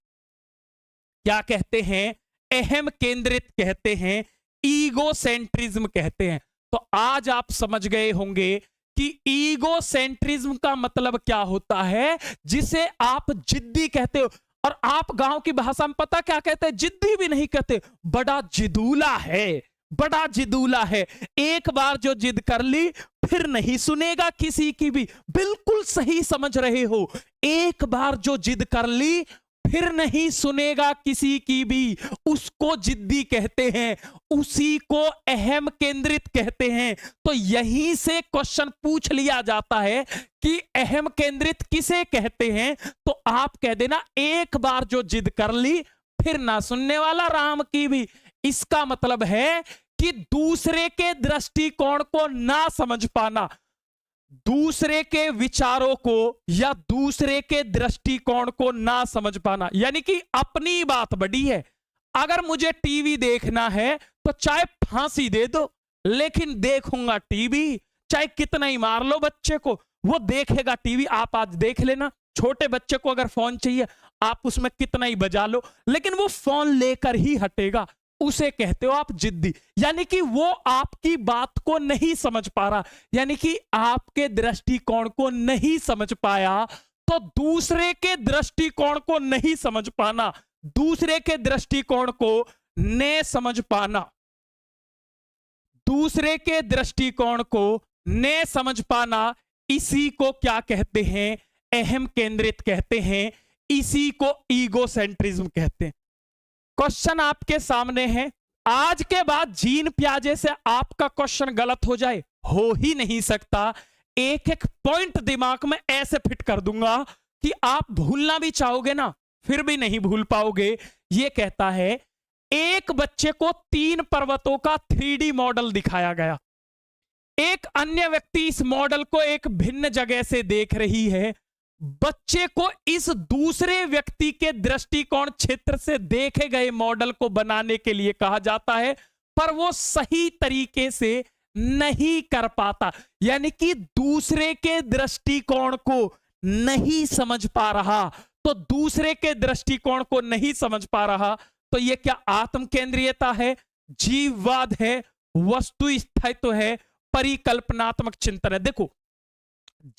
क्या कहते हैं? अहम केंद्रित कहते हैं, ईगोसेंट्रिज्म कहते हैं। तो आज आप समझ गए होंगे कि ईगोसेंट्रिज्म का मतलब क्या होता है, जिसे आप जिद्दी कहते हो। और आप गांव की भाषा में पता क्या कहते हैं? जिद्दी भी नहीं कहते, बड़ा जिदूला है, बड़ा जिदूला है। एक बार जो जिद कर ली फिर नहीं सुनेगा किसी की भी। बिल्कुल सही समझ रहे हो, एक बार जो जिद कर ली फिर नहीं सुनेगा किसी की भी, उसको जिद्दी कहते हैं, उसी को अहम केंद्रित कहते हैं। तो यहीं से क्वेश्चन पूछ लिया जाता है कि अहम केंद्रित किसे कहते हैं। तो आप कह देना एक बार जो जिद कर ली फिर ना सुनने वाला राम की भी। इसका मतलब है कि दूसरे के दृष्टिकोण को ना समझ पाना, दूसरे के विचारों को या दूसरे के दृष्टिकोण को ना समझ पाना। यानी कि अपनी बात बड़ी है, अगर मुझे टीवी देखना है तो चाहे फांसी दे दो लेकिन देखूंगा टीवी, चाहे कितना ही मार लो बच्चे को, वो देखेगा टीवी। आप आज देख लेना, छोटे बच्चे को अगर फोन चाहिए आप उसमें कितना ही बजा लो लेकिन वो फोन लेकर ही हटेगा। उसे कहते हो आप जिद्दी। यानी कि वो आपकी बात को नहीं समझ पा रहा, यानी कि आपके दृष्टिकोण को नहीं समझ पाया। तो दूसरे के दृष्टिकोण को नहीं समझ पाना, दूसरे के दृष्टिकोण को न समझ पाना, दूसरे के दृष्टिकोण को न समझ पाना, इसी को क्या कहते हैं? अहम केंद्रित कहते हैं, इसी को ईगोसेंट्रिज्म कहते हैं। क्वेश्चन आपके सामने है, आज के बाद जीन पियाजे से आपका क्वेश्चन गलत हो जाए, हो ही नहीं सकता। एक एक पॉइंट दिमाग में ऐसे फिट कर दूंगा कि आप भूलना भी चाहोगे ना फिर भी नहीं भूल पाओगे। यह कहता है एक बच्चे को 3 पर्वतों का 3D मॉडल दिखाया गया, एक अन्य व्यक्ति इस मॉडल को एक भिन्न जगह से देख रही है। बच्चे को इस दूसरे व्यक्ति के दृष्टिकोण क्षेत्र से देखे गए मॉडल को बनाने के लिए कहा जाता है, पर वो सही तरीके से नहीं कर पाता, यानी कि दूसरे के दृष्टिकोण को नहीं समझ पा रहा। तो दूसरे के दृष्टिकोण को नहीं समझ पा रहा तो यह क्या आत्म केंद्रीयता है, जीववाद है, वस्तु स्थायित्व है, परिकल्पनात्मक चिंतन है? देखो,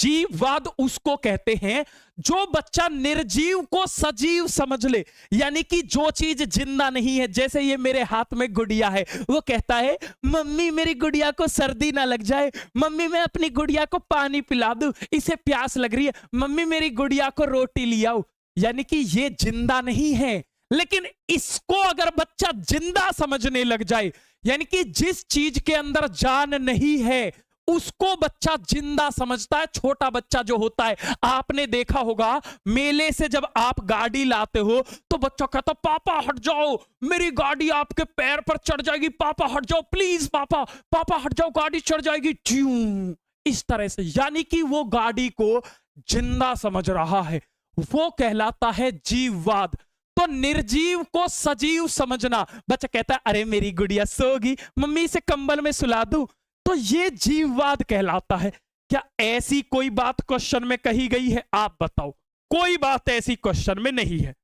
जीववाद उसको कहते हैं जो बच्चा निर्जीव को सजीव समझ ले, यानी कि जो चीज जिंदा नहीं है। जैसे ये मेरे हाथ में गुड़िया है, वो कहता है मम्मी मेरी गुड़िया को सर्दी ना लग जाए, मम्मी मैं अपनी गुड़िया को पानी पिला दूं, इसे प्यास लग रही है, मम्मी मेरी गुड़िया को रोटी ले आओ। यानी कि ये जिंदा नहीं है, लेकिन इसको अगर बच्चा जिंदा समझने लग जाए, यानी कि जिस चीज के अंदर जान नहीं है उसको बच्चा जिंदा समझता है। छोटा बच्चा जो होता है, आपने देखा होगा मेले से जब आप गाड़ी लाते हो तो बच्चा कहता पापा हट जाओ, मेरी गाड़ी आपके पैर पर चढ़ जाएगी, पापा हट जाओ प्लीज, पापा पापा हट जाओ गाड़ी चढ़ जाएगी, ट्यूं इस तरह से। यानी कि वो गाड़ी को जिंदा समझ रहा है, वो कहलाता है जीववाद। तो निर्जीव को सजीव समझना, बच्चा कहता है अरे मेरी गुड़िया सोगी, मम्मी इसे कंबल में सुला दूं, तो ये जीववाद कहलाता है। क्या ऐसी कोई बात क्वेश्चन में कही गई है? आप बताओ, कोई बात ऐसी क्वेश्चन में नहीं है।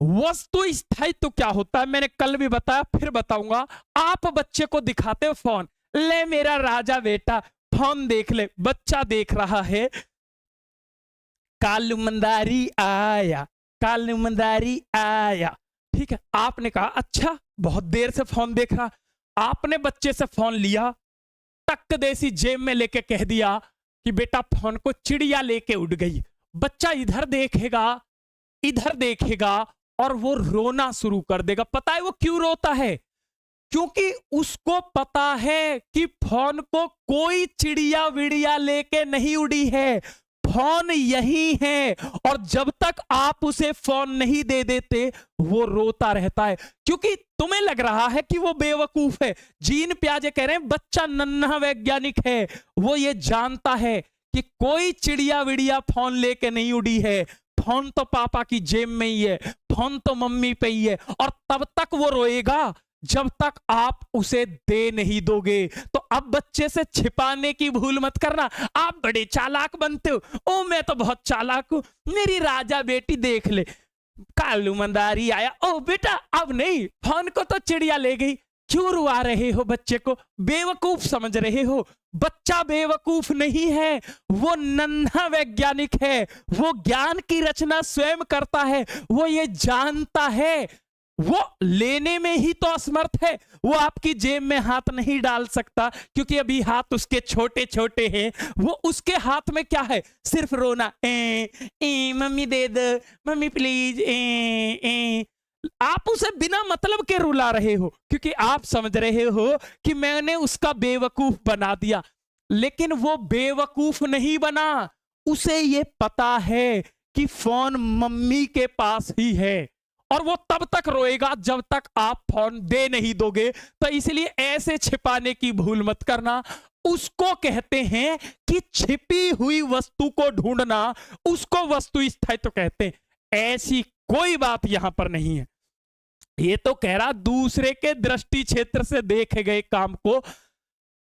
वस्तु स्थायित्व क्या होता है मैंने कल भी बताया, फिर बताऊंगा। आप बच्चे को दिखाते हो फोन, ले मेरा राजा बेटा फोन देख ले, बच्चा देख रहा है, कालू मंदारी आया, कालू मंदारी आया, ठीक है। आपने कहा अच्छा बहुत देर से फोन देख रहा, आपने बच्चे से फोन लिया, टक देसी जेब में लेके कह दिया कि बेटा फोन को चिड़िया लेके उड़ गई। बच्चा इधर देखेगा, इधर देखेगा और वो रोना शुरू कर देगा। पता है वो क्यों रोता है? क्योंकि उसको पता है कि फोन को कोई चिड़िया विड़िया लेके नहीं उड़ी है, फोन यही है। और जब तक आप उसे फोन नहीं दे देते वो रोता रहता है, क्योंकि तुम्हें लग रहा है कि वो बेवकूफ है। जीन प्याजे कह रहे हैं बच्चा नन्हा वैज्ञानिक है, वो ये जानता है कि कोई चिड़िया विड़िया फोन लेके नहीं उड़ी है, फोन तो पापा की जेब में ही है, फोन तो मम्मी पे ही है। और तब तक वो रोएगा जब तक आप उसे दे नहीं दोगे। तो अब बच्चे से छिपाने की भूल मत करना। आप बड़े चालाक बनते हो, ओ मैं तो बहुत चालाक हूं, मेरी राजा बेटी देख ले, कालू मंदारी आया, ओ बेटा अब नहीं, फोन को तो चिड़िया ले गई। क्यों रुआ रहे हो बच्चे को? बेवकूफ समझ रहे हो? बच्चा बेवकूफ नहीं है, वो नन्हा वैज्ञानिक है, वो ज्ञान की रचना स्वयं करता है, वो ये जानता है, वो लेने में ही तो असमर्थ है। वो आपकी जेब में हाथ नहीं डाल सकता क्योंकि अभी हाथ उसके छोटे छोटे हैं। वो उसके हाथ में क्या है? सिर्फ रोना, मम्मी दे दो, मम्मी प्लीज, आप उसे बिना मतलब के रुला रहे हो क्योंकि आप समझ रहे हो कि मैंने उसका बेवकूफ बना दिया। लेकिन वो बेवकूफ नहीं बना, उसे ये पता है कि फोन मम्मी के पास ही है और वो तब तक रोएगा जब तक आप फोन दे नहीं दोगे। तो इसलिए ऐसे छिपाने की भूल मत करना। उसको कहते हैं कि छिपी हुई वस्तु को ढूंढना, उसको वस्तु स्थायित्व कहते हैं। ऐसी कोई बात यहां पर नहीं है। ये तो कह रहा दूसरे के दृष्टि क्षेत्र से देखे गए काम को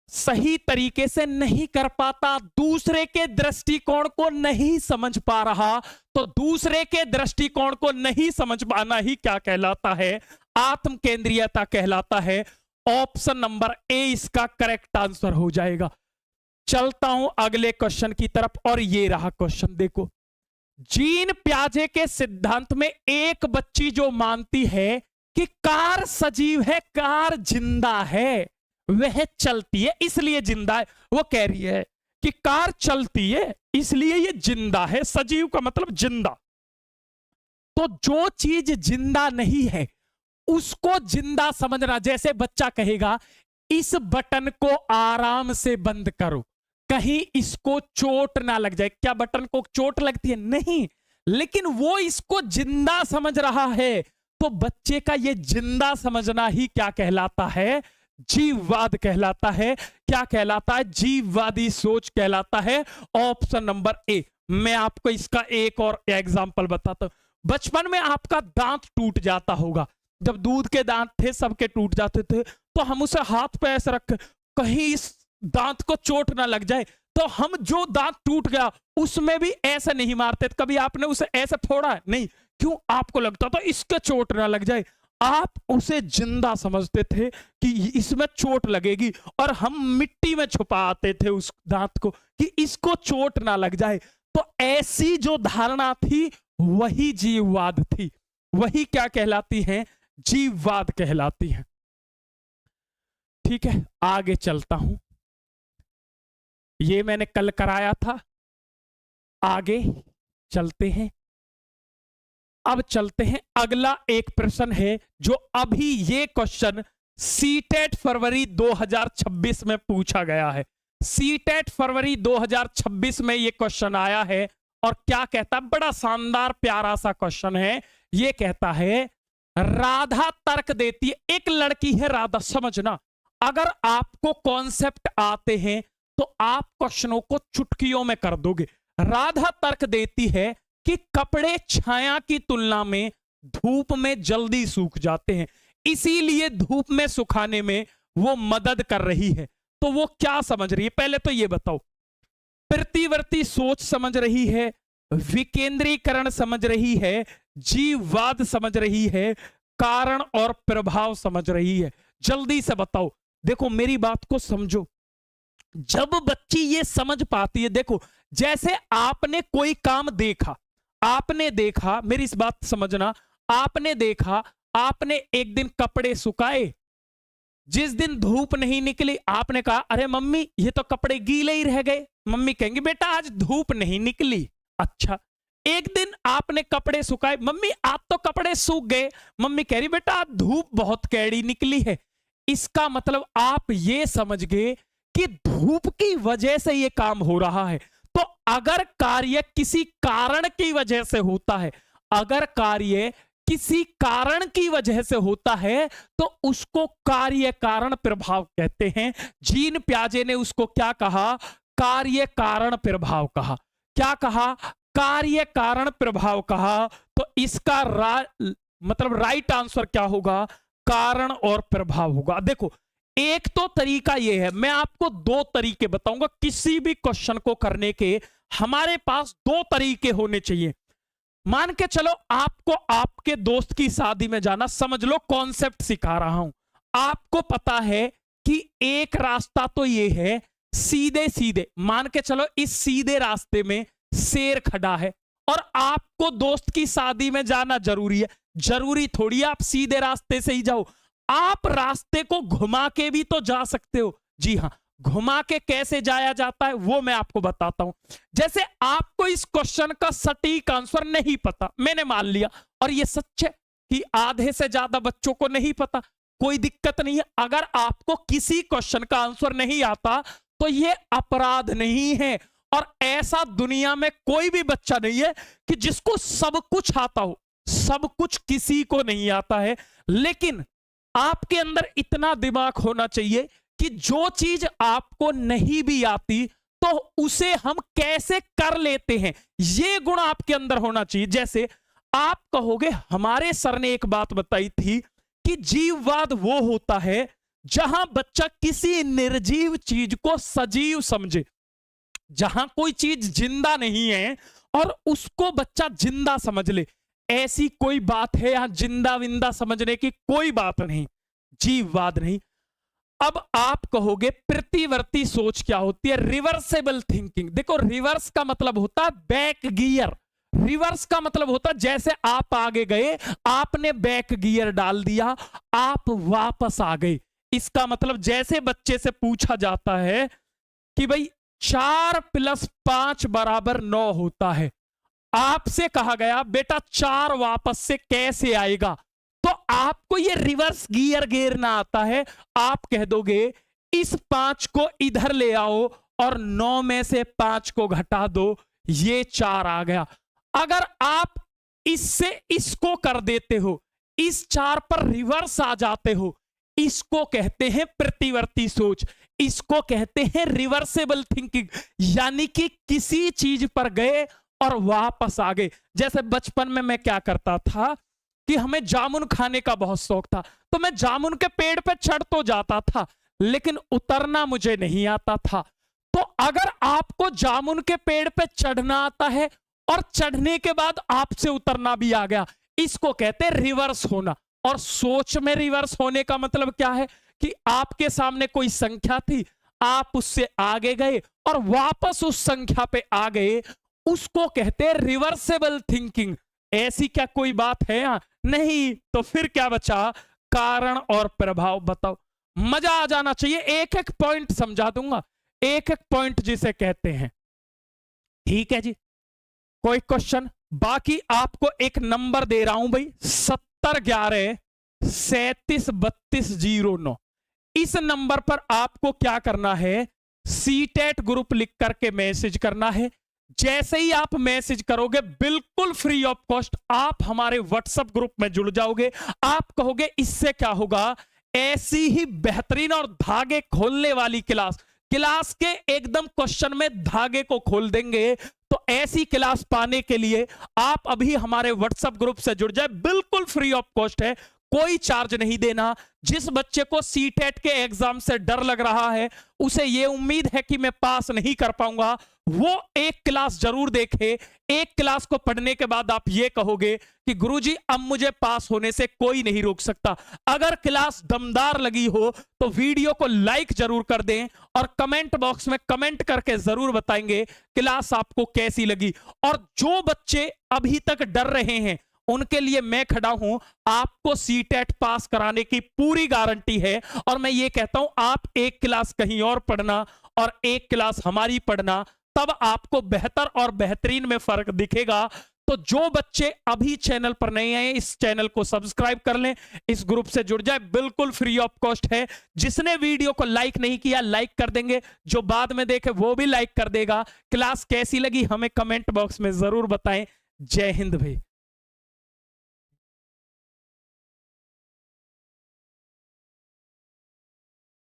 सही तरीके से नहीं कर पाता, दूसरे के दृष्टिकोण को नहीं समझ पा रहा। तो दूसरे के दृष्टिकोण को नहीं समझ पाना ही क्या कहलाता है? आत्म केंद्रीयता कहलाता है। ऑप्शन नंबर ए इसका करेक्ट आंसर हो जाएगा। चलता हूं अगले क्वेश्चन की तरफ और ये रहा क्वेश्चन, देखो। जीन प्याजे के सिद्धांत में एक बच्ची जो मानती है कि कार सजीव है, कार जिंदा है, वह चलती है इसलिए जिंदा है। वो कह रही है कि कार चलती है इसलिए ये जिंदा है। सजीव का मतलब जिंदा। तो जो चीज जिंदा नहीं है उसको जिंदा समझना। जैसे बच्चा कहेगा इस बटन को आराम से बंद करो, कहीं इसको चोट ना लग जाए। क्या बटन को चोट लगती है? नहीं, लेकिन वो इसको जिंदा समझ रहा है। तो बच्चे का ये जिंदा समझना ही क्या कहलाता है? जीववाद कहलाता है। क्या कहलाता है? जीववादी सोच कहलाता है। Option number A. मैं आपको इसका एक और एग्जांपल बताता हूं। बचपन में आपका दांत टूट जाता होगा, जब दूध के दांत थे सबके टूट जाते थे, तो हम उसे हाथ पे ऐसे रख, कहीं इस दांत को चोट ना लग जाए, तो हम जो दांत टूट गया उसमें भी ऐसे नहीं मारते। कभी आपने उसे ऐसे फोड़ा? नहीं। क्यों? आपको लगता था इसके चोट ना लग जाए। आप उसे जिंदा समझते थे कि इसमें चोट लगेगी और हम मिट्टी में छुपाते थे उस दांत को कि इसको चोट ना लग जाए। तो ऐसी जो धारणा थी वही जीववाद थी। वही क्या कहलाती है? जीववाद कहलाती है। ठीक है, आगे चलता हूं। ये मैंने कल कराया था, आगे चलते हैं। अब चलते हैं, अगला एक प्रश्न है जो अभी ये क्वेश्चन सीटेट फरवरी 2026 में पूछा गया है। सीटेट फरवरी 2026 में ये क्वेश्चन आया है और क्या कहता है? बड़ा शानदार प्यारा सा क्वेश्चन है। ये कहता है राधा तर्क देती है। एक लड़की है राधा, समझना, अगर आपको कॉन्सेप्ट आते हैं तो आप क्वेश्चनों को चुटकियों में कर दोगे। राधा तर्क देती है कि कपड़े छाया की तुलना में धूप में जल्दी सूख जाते हैं, इसीलिए धूप में सुखाने में वो मदद कर रही है। तो वो क्या समझ रही है? पहले तो ये बताओ, प्रतिवर्ती सोच समझ रही है, विकेंद्रीकरण समझ रही है, जीववाद समझ रही है, कारण और प्रभाव समझ रही है। जल्दी से बताओ। देखो मेरी बात को समझो। जब बच्ची ये समझ पाती है, देखो जैसे आपने कोई काम देखा, आपने देखा, मेरी इस बात समझना, आपने देखा, आपने एक दिन कपड़े सुखाए, जिस दिन धूप नहीं निकली आपने कहा अरे मम्मी ये तो कपड़े गीले ही रह गए। मम्मी कहेंगी बेटा आज धूप नहीं निकली। अच्छा, एक दिन आपने कपड़े सुखाए, मम्मी आज तो कपड़े सूख गए। मम्मी कह रही बेटा आज धूप बहुत कैड़ी निकली है। इसका मतलब आप ये समझ गए कि धूप की वजह से ये काम हो रहा है। तो अगर कार्य किसी कारण की वजह से होता है, अगर कार्य किसी कारण की वजह से होता है तो उसको कार्य कारण प्रभाव कहते हैं। जीन प्याजे ने उसको क्या कहा? कार्य कारण प्रभाव कहा। क्या कहा? कार्य कारण प्रभाव कहा। तो इसका मतलब राइट आंसर क्या होगा? कारण और प्रभाव होगा। देखो एक तो तरीका यह है, मैं आपको दो तरीके बताऊंगा किसी भी क्वेश्चन को करने के। हमारे पास दो तरीके होने चाहिए। मान के चलो आपको आपके दोस्त की शादी में जाना, समझ लो कॉन्सेप्ट सिखा रहा हूं। आपको पता है कि एक रास्ता तो ये है सीधे सीधे, मान के चलो इस सीधे रास्ते में शेर खड़ा है और आपको दोस्त की शादी में जाना जरूरी है। जरूरी थोड़ी आप सीधे रास्ते से ही जाओ, आप रास्ते को घुमा के भी तो जा सकते हो। जी हां, घुमा के कैसे जाया जाता है वो मैं आपको बताता हूं। जैसे आपको इस क्वेश्चन का सटीक आंसर नहीं पता, मैंने मान लिया, और ये सच है कि आधे से ज्यादा बच्चों को नहीं पता, कोई दिक्कत नहीं है। अगर आपको किसी क्वेश्चन का आंसर नहीं आता तो ये अपराध नहीं है। और ऐसा दुनिया में कोई भी बच्चा नहीं है कि जिसको सब कुछ आता हो। सब कुछ किसी को नहीं आता है, लेकिन आपके अंदर इतना दिमाग होना चाहिए कि जो चीज आपको नहीं भी आती तो उसे हम कैसे कर लेते हैं, यह गुण आपके अंदर होना चाहिए। जैसे आप कहोगे, हमारे सर ने एक बात बताई थी कि जीववाद वो होता है जहां बच्चा किसी निर्जीव चीज को सजीव समझे। जहां कोई चीज जिंदा नहीं है और उसको बच्चा जिंदा समझ ले, ऐसी कोई बात है यहां जिंदा विंदा समझने की कोई बात नहीं, जीववाद नहीं। अब आप कहोगे प्रतिवर्ती सोच क्या होती है? Reversible thinking. देखो रिवर्स का मतलब होता है बैक गियर। रिवर्स का मतलब होता है जैसे आप आगे गए, आपने बैक गियर डाल दिया, आप वापस आ गए। इसका मतलब जैसे बच्चे से पूछा जाता है कि भाई 4 + 5 = 9 होता है, आपसे कहा गया बेटा 4 वापस से कैसे आएगा, तो आपको ये रिवर्स गियर गिरना आता है। आप कह दोगे इस 5 को इधर ले आओ और 9 में से 5 को घटा दो, ये 4 आ गया। अगर आप इससे इसको कर देते हो, इस 4 पर रिवर्स आ जाते हो, इसको कहते हैं प्रतिवर्ती सोच, इसको कहते हैं रिवर्सेबल थिंकिंग। यानी कि किसी चीज पर गए और वापस आ गए। जैसे बचपन में मैं क्या करता था कि हमें जामुन खाने का बहुत शौक था, तो मैं जामुन के पेड़ पे चढ़ तो जाता था लेकिन उतरना मुझे नहीं आता था। तो अगर आपको जामुन के पेड़ पे चढ़ना आता है और चढ़ने के बाद आपसे उतरना भी आ गया, इसको कहते हैं रिवर्स होना। और सोच में रिवर्स होने का मतलब क्या है कि आपके सामने कोई संख्या थी, आप उससे आगे गए और वापस उस संख्या पे आ गए, उसको कहते हैं रिवर्सेबल थिंकिंग। ऐसी क्या कोई बात है यहां? नहीं। तो फिर क्या बचा? कारण और प्रभाव। बताओ, मजा आ जाना चाहिए। एक एक पॉइंट समझा दूंगा, एक एक पॉइंट जिसे कहते हैं। ठीक है जी, कोई क्वेश्चन? बाकी आपको एक नंबर दे रहा हूं भाई, 70 11 37 32 09। इस नंबर पर आपको क्या करना है? सीटेट ग्रुप लिख करके मैसेज करना है। जैसे ही आप मैसेज करोगे बिल्कुल फ्री ऑफ कॉस्ट आप हमारे व्हाट्सएप ग्रुप में जुड़ जाओगे। आप कहोगे इससे क्या होगा? ऐसी ही बेहतरीन और धागे खोलने वाली क्लास के एकदम क्वेश्चन में धागे को खोल देंगे। तो ऐसी क्लास पाने के लिए आप अभी हमारे व्हाट्सएप ग्रुप से जुड़ जाए, बिल्कुल फ्री ऑफ कॉस्ट है, कोई चार्ज नहीं देना। जिस बच्चे को सीटेट के एग्जाम से डर लग रहा है, उसे यह उम्मीद है कि मैं पास नहीं कर पाऊंगा, वो एक क्लास जरूर देखे। एक क्लास को पढ़ने के बाद आप ये कहोगे कि गुरुजी अब मुझे पास होने से कोई नहीं रोक सकता। अगर क्लास दमदार लगी हो तो वीडियो को लाइक जरूर कर दें और कमेंट बॉक्स में कमेंट करके जरूर बताएंगे क्लास आपको कैसी लगी। और जो बच्चे अभी तक डर रहे हैं उनके लिए मैं खड़ा हूं। आपको सीटेट पास कराने की पूरी गारंटी है। और मैं ये कहता हूं, आप एक क्लास कहीं और पढ़ना और एक क्लास हमारी पढ़ना, तब आपको बेहतर और बेहतरीन में फर्क दिखेगा। तो जो बच्चे अभी चैनल पर नहीं आए, इस चैनल को सब्सक्राइब कर लें, इस ग्रुप से जुड़ जाए, बिल्कुल फ्री ऑफ कॉस्ट है। जिसने वीडियो को लाइक नहीं किया लाइक कर देंगे, जो बाद में देखे वो भी लाइक कर देगा। क्लास कैसी लगी हमें कमेंट बॉक्स में जरूर बताएं। जय हिंद भाई।